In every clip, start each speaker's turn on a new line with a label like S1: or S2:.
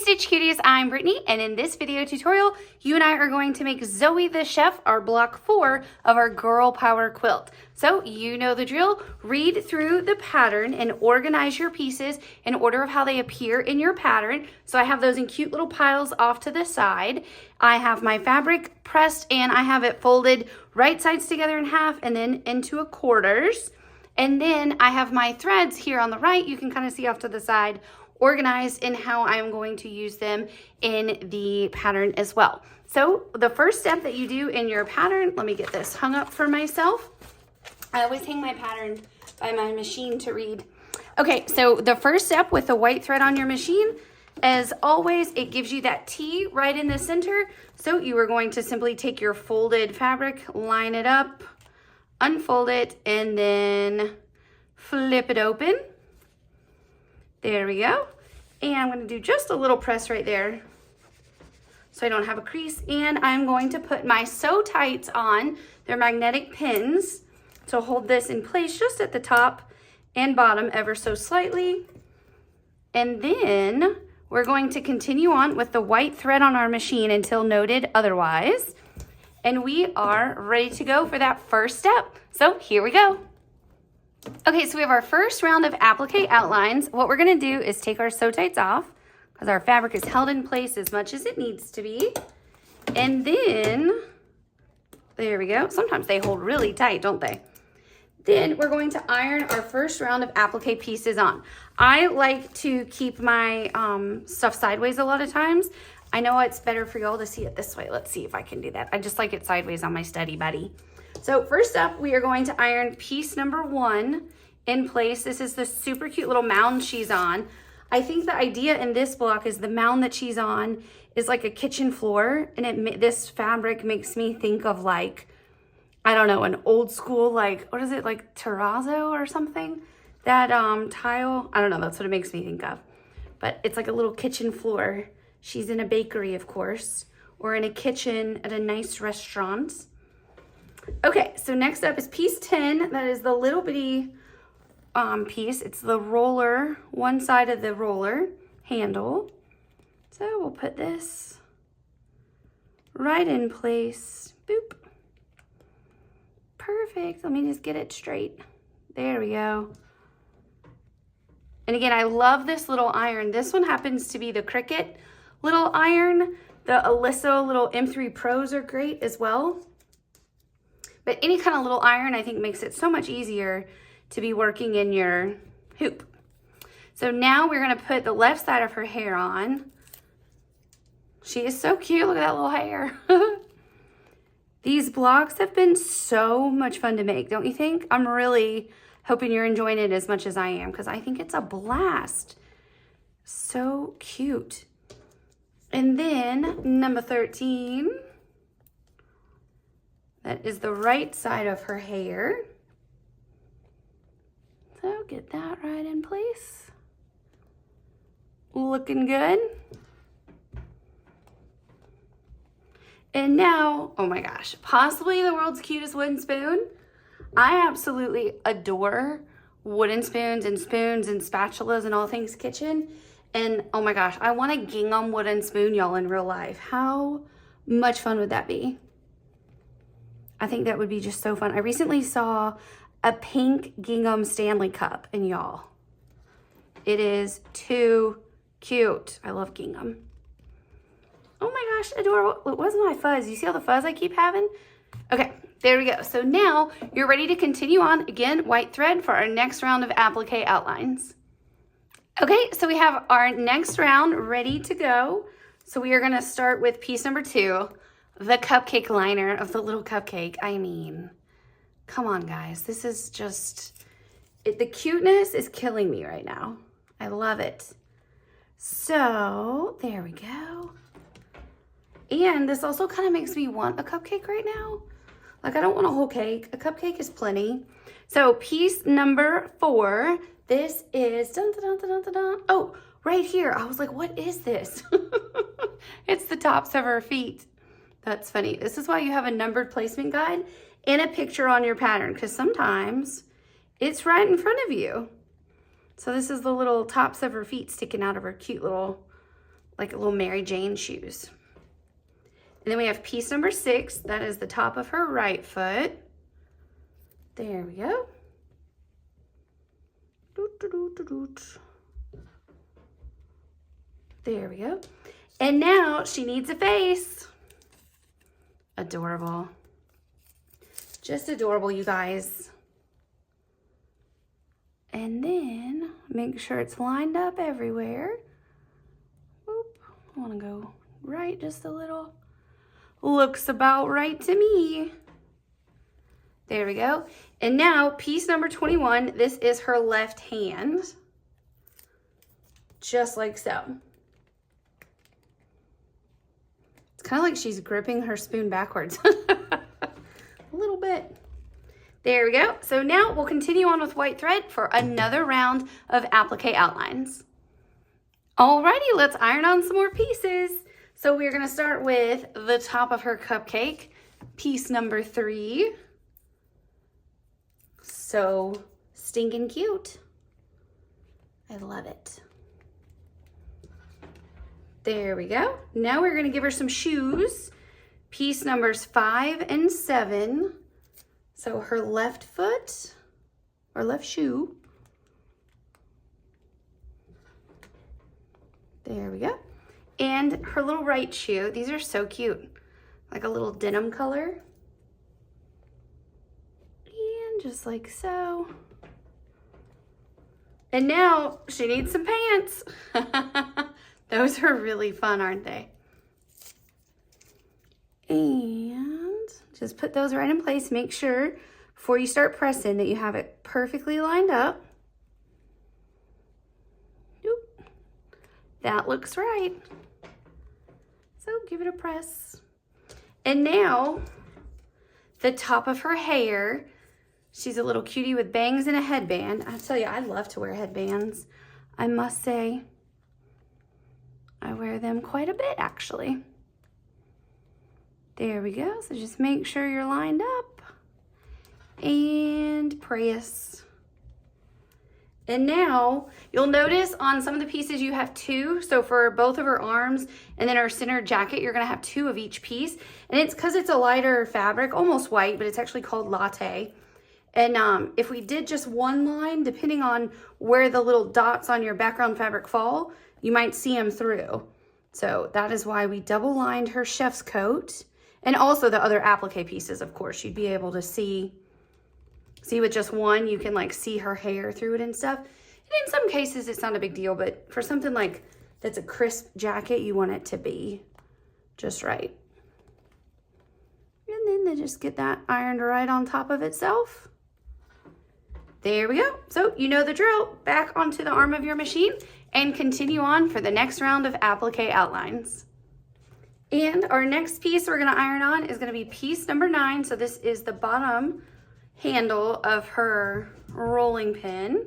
S1: Stitch Cuties, I'm Brittany, and in this video tutorial, you and I are going to make Zoe the Chef, our block 4 of our Girl Power quilt. So you know the drill. Read through the pattern and organize your pieces in order of how they appear in your pattern. So I have those in cute little piles off to the side. I have my fabric pressed and I have it folded right sides together in half and then into a quarters. And then I have my threads here on the right, you can kind of see off to the side, organized in how I'm going to use them in the pattern as well. So the first step that you do in your pattern, let me get this hung up for myself. I always hang my pattern by my machine to read. Okay, so the first step with the white thread on your machine, as always, it gives you that T right in the center. So you are going to simply take your folded fabric, line it up, unfold it, and then flip it open. There we go. And I'm going to do just a little press right there so I don't have a crease. And I'm going to put my Sew Tights on. They're magnetic pins to hold this in place just at the top and bottom ever so slightly. And then we're going to continue on with the white thread on our machine until noted otherwise. And we are ready to go for that first step. So here we go. Okay, so we have our first round of applique outlines. What we're gonna do is take our Sew Tights off because our fabric is held in place as much as it needs to be. And then, there we go. Sometimes they hold really tight, don't they? Then we're going to iron our first round of applique pieces on. I like to keep my stuff sideways a lot of times. I know it's better for y'all to see it this way. Let's see if I can do that. I just like it sideways on my study buddy. So first up, we are going to iron piece number 1 in place. This is the super cute little mound she's on. I think the idea in this block is the mound that she's on is like a kitchen floor, and this fabric makes me think of like, I don't know, an old school, like, what is it, like terrazzo or something? That tile, I don't know, that's what it makes me think of. But it's like a little kitchen floor. She's in a bakery, of course, or in a kitchen at a nice restaurant. Okay, so next up is piece 10. That is the little bitty piece. It's the roller, one side of the roller handle. So we'll put this right in place. Boop. Perfect. Let me just get it straight. There we go. And again, I love this little iron. This one happens to be the Cricut little iron. The Alyssa little M3 Pros are great as well. But any kind of little iron, I think, makes it so much easier to be working in your hoop. So now we're going to put the left side of her hair on. She is so cute. Look at that little hair. These blocks have been so much fun to make, don't you think? I'm really hoping you're enjoying it as much as I am because I think it's a blast. So cute. And then number 13. That is the right side of her hair. So get that right in place. Looking good. And now, oh my gosh, possibly the world's cutest wooden spoon. I absolutely adore wooden spoons and spatulas and all things kitchen. And oh my gosh, I want a gingham wooden spoon, y'all, in real life. How much fun would that be? I think that would be just so fun. I recently saw a pink gingham Stanley cup, and y'all, it is too cute. I love gingham. Oh my gosh, adorable. It wasn't my fuzz. You see all the fuzz I keep having? Okay, there we go. So now you're ready to continue on. Again, white thread for our next round of applique outlines. Okay, so we have our next round ready to go. So we are gonna start with piece number 2. The cupcake liner of the little cupcake. I mean, come on, guys. This is just, the cuteness is killing me right now. I love it. So, there we go. And this also kind of makes me want a cupcake right now. Like, I don't want a whole cake. A cupcake is plenty. So, piece number 4. This is, dun, dun, dun, dun, dun, dun. Oh, right here. I was like, what is this? It's the tops of her feet. That's funny. This is why you have a numbered placement guide and a picture on your pattern, because sometimes it's right in front of you. So this is the little tops of her feet sticking out of her cute little like little Mary Jane shoes. And then we have piece number 6. That is the top of her right foot. There we go. There we go. And now she needs a face. Adorable. Just adorable, you guys. And then make sure it's lined up everywhere. Oop, I want to go right just a little. Looks about right to me. There we go. And now piece number 21, this is her left hand. Just like so. It's kind of like she's gripping her spoon backwards. A little bit. There we go. So now we'll continue on with white thread for another round of applique outlines. Alrighty, let's iron on some more pieces. So we're gonna start with the top of her cupcake, piece number 3. So stinking cute. I love it. There we go. Now we're gonna give her some shoes, piece numbers 5 and 7. So her left foot, or left shoe. There we go. And her little right shoe. These are so cute. Like a little denim color. And just like so. And now she needs some pants. Those are really fun, aren't they? And just put those right in place. Make sure before you start pressing that you have it perfectly lined up. Oop. That looks right. So give it a press. And now the top of her hair. She's a little cutie with bangs and a headband. I tell you, I love to wear headbands. I must say, I wear them quite a bit actually. There we go. So just make sure you're lined up and press. And now you'll notice on some of the pieces you have 2. So for both of her arms and then her center jacket, you're gonna have 2 of each piece. And it's because it's a lighter fabric, almost white, but it's actually called latte. And if we did just one line, depending on where the little dots on your background fabric fall, you might see them through. So that is why we double lined her chef's coat. And also the other applique pieces, of course, you'd be able to see with just one, you can like see her hair through it and stuff. And in some cases, it's not a big deal, but for something like that's a crisp jacket, you want it to be just right. And then they just get that ironed right on top of itself. There we go. So you know the drill. Back onto the arm of your machine and continue on for the next round of applique outlines. And our next piece we're going to iron on is going to be piece number 9. So this is the bottom handle of her rolling pin.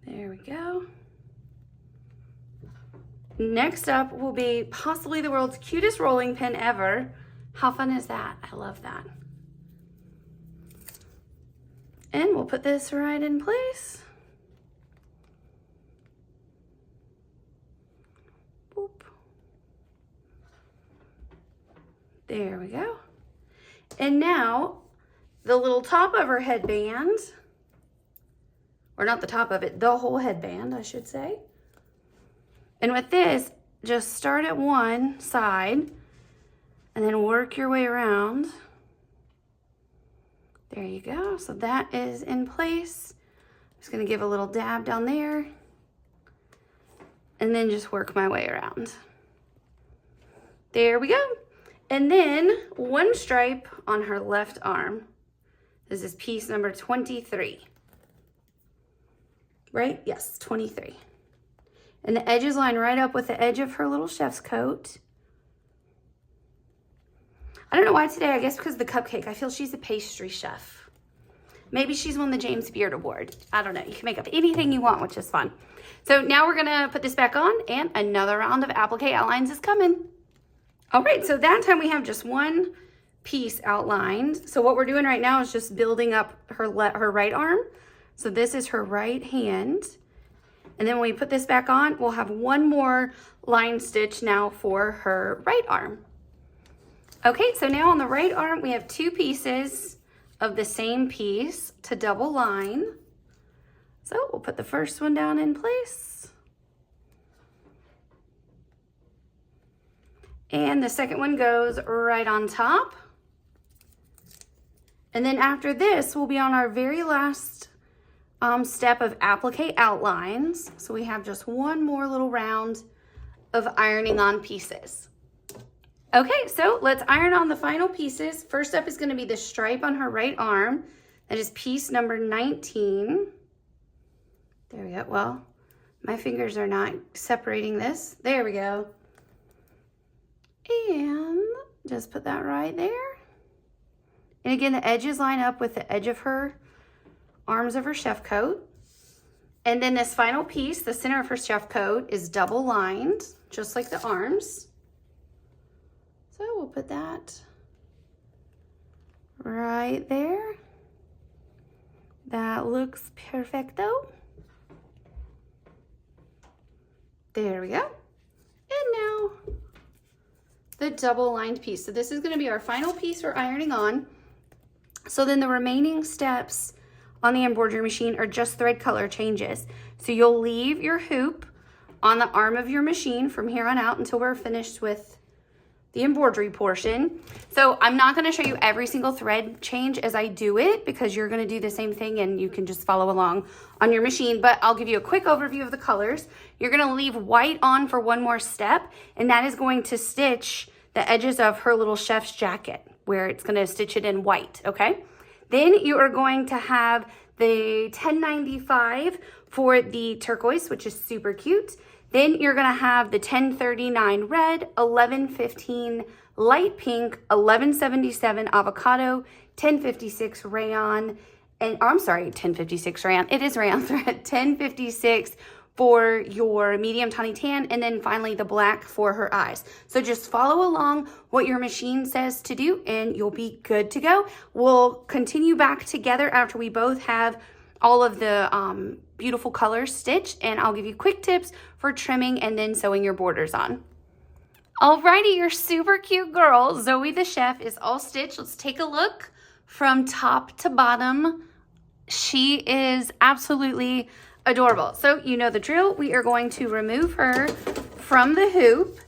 S1: There we go. Next up will be possibly the world's cutest rolling pin ever. How fun is that? I love that. And we'll put this right in place. Boop. There we go. And now the little top of her headband, or not the top of it, the whole headband, I should say. And with this, just start at one side and then work your way around. There you go. So that is in place. I'm just going to give a little dab down there and then just work my way around. There we go. And then one stripe on her left arm. This is piece number 23. Right? Yes, 23. And the edges line right up with the edge of her little chef's coat. I don't know why today, I guess because of the cupcake. I feel she's a pastry chef. Maybe she's won the James Beard Award. I don't know. You can make up anything you want, which is fun. So now we're going to put this back on and another round of applique outlines is coming. All right, so that time we have just one piece outlined. So what we're doing right now is just building up her right arm. So this is her right hand. And then when we put this back on, we'll have one more line stitch now for her right arm. Okay, so now on the right arm, we have 2 pieces of the same piece to double line. So we'll put the first one down in place. And the second one goes right on top. And then after this, we'll be on our very last step of applique outlines. So we have just one more little round of ironing on pieces. Okay, so let's iron on the final pieces. First up is going to be the stripe on her right arm. That is piece number 19. There we go. Well, my fingers are not separating this. There we go. And just put that right there. And again, the edges line up with the edge of her arms of her chef coat. And then this final piece, the center of her chef coat, is double lined, just like the arms. So we'll put that right there. That looks perfecto. There we go. And now the double lined piece. So this is going to be our final piece we're ironing on. So then the remaining steps on the embroidery machine are just thread color changes. So you'll leave your hoop on the arm of your machine from here on out until we're finished with the embroidery portion. So I'm not going to show you every single thread change as I do it, because you're going to do the same thing and you can just follow along on your machine, but I'll give you a quick overview of the colors. You're going to leave white on for one more step, and that is going to stitch the edges of her little chef's jacket, where it's going to stitch it in white, okay? Then you are going to have the 1095 for the turquoise, which is super cute. Then you're going to have the 1039 red, 1115 light pink, 1177 avocado, 1056 rayon, and I'm sorry, 1056 rayon. It is rayon thread. 1056 for your medium tawny tan, and then finally the black for her eyes. So just follow along what your machine says to do and you'll be good to go. We'll continue back together after we both have all of the beautiful colors stitched, and I'll give you quick tips for trimming and then sewing your borders on. Alrighty, your super cute girl, Zoe the Chef, is all stitched. Let's take a look from top to bottom. She is absolutely adorable. So you know the drill. We are going to remove her from the hoop,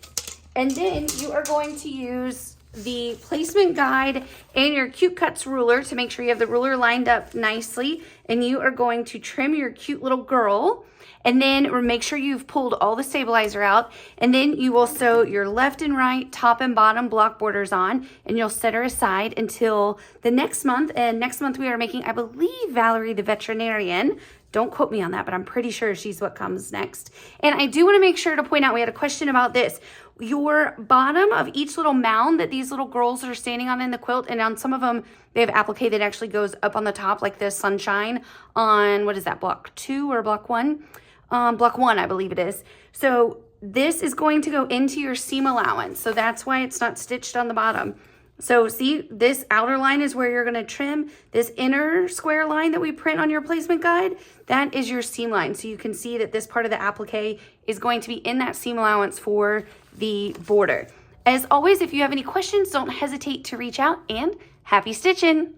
S1: and then you are going to use the placement guide and your cute cuts ruler to make sure you have the ruler lined up nicely, and you are going to trim your cute little girl, and then make sure you've pulled all the stabilizer out, and then you will sew your left and right, top and bottom block borders on, and you'll set her aside until the next month. And next month we are making, I believe, Valerie the veterinarian. Don't quote me on that, but I'm pretty sure she's what comes next. And I do want to make sure to point out, we had a question about this. Your bottom of each little mound that these little girls are standing on in the quilt, and on some of them, they have applique that actually goes up on the top, like this sunshine on, what is that, block 2 or block 1? Block 1, I believe it is. So this is going to go into your seam allowance. So that's why it's not stitched on the bottom. So see, this outer line is where you're going to trim. This inner square line that we print on your placement guide, that is your seam line. So you can see that this part of the applique is going to be in that seam allowance for the border. As always, if you have any questions, don't hesitate to reach out, and happy stitching!